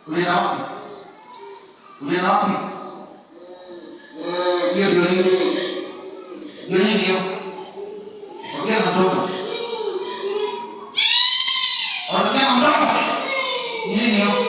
Ulienda wapi? Ulienda wapi? Hiyo ndio nini? Ndio nini hiyo? Ongea na mdomo. Ongea na mdomo. Nini hiyo?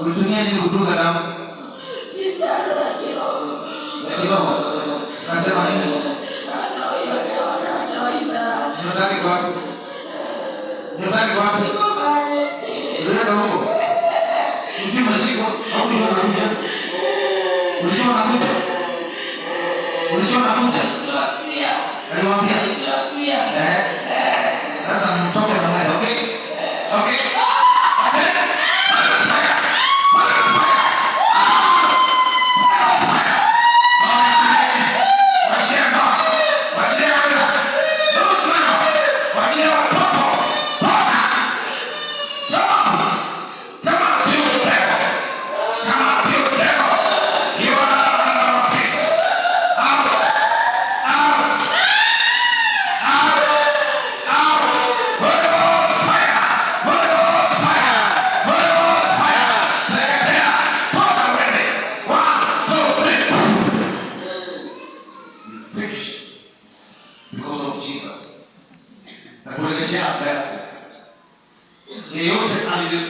Ulitumia nini kuduka damu? Sindano ya kiroho. Ya kiroho. Nasema nini? Unataka wapi? Unataka wapi? Unaenda huko. Unajua mashiko au unajua unakuja? Unajua unakuja? Unajua unakuja? Alimwambia. Sasa mtoke na mwendo, okay? Okay?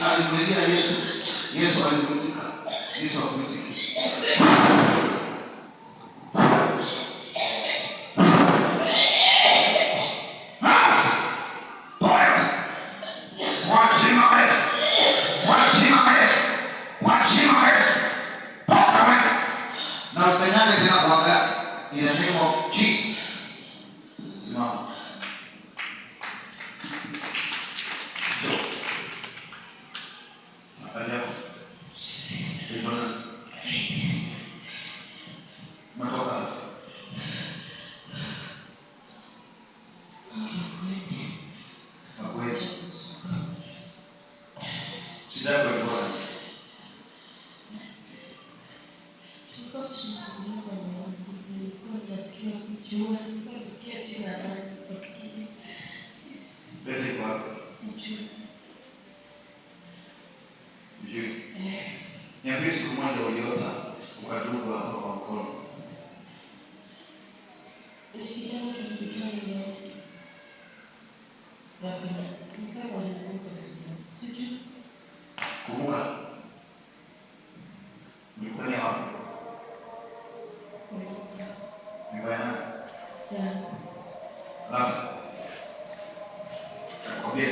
Alivumilia Yesu. Yesu alivutika. Yesu alivutika. Now stand tena kwa gari. In the name of Jesus. Simama. Niambie siku moja uliota ukadungwa hapa kwa mkono. Nikijana tulipitana leo. Nikawa nakumbuka sijui. Kumbuka. Nilikuwa wapi? Nilikuwa na. Alafu. Nakwambia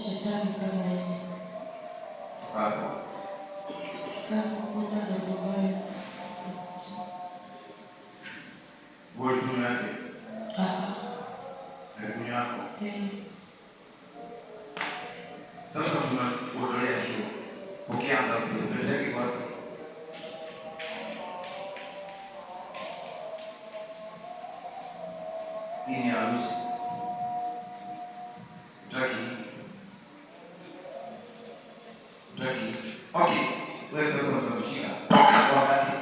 shetani kama yeye. Hapo. Kama kuna ndogoe. Wewe dunia yake. Dunia yako. Sasa tunakuondolea hiyo. Pokea ngapi? Unataka kwa ini harusi. Okay. Wewe unamshika. Kwa ngapi?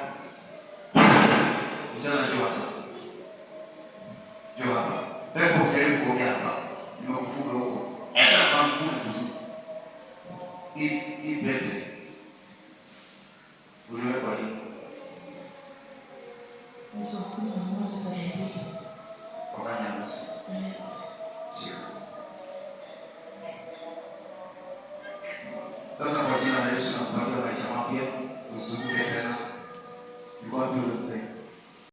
Usana jua. Jua. Pepo sasa kuongea hapa. Nimekufuga huko. Enda kwa Mungu kuzi. Hii bete. Uliwe kwa nini? Hizo kuna mmoja tayari. Kufanya harusi. Sio. Sasa kwa jina la Yesu nakupatia maisha mapya. Usizunguke tena. Yuko wapi ule mzee?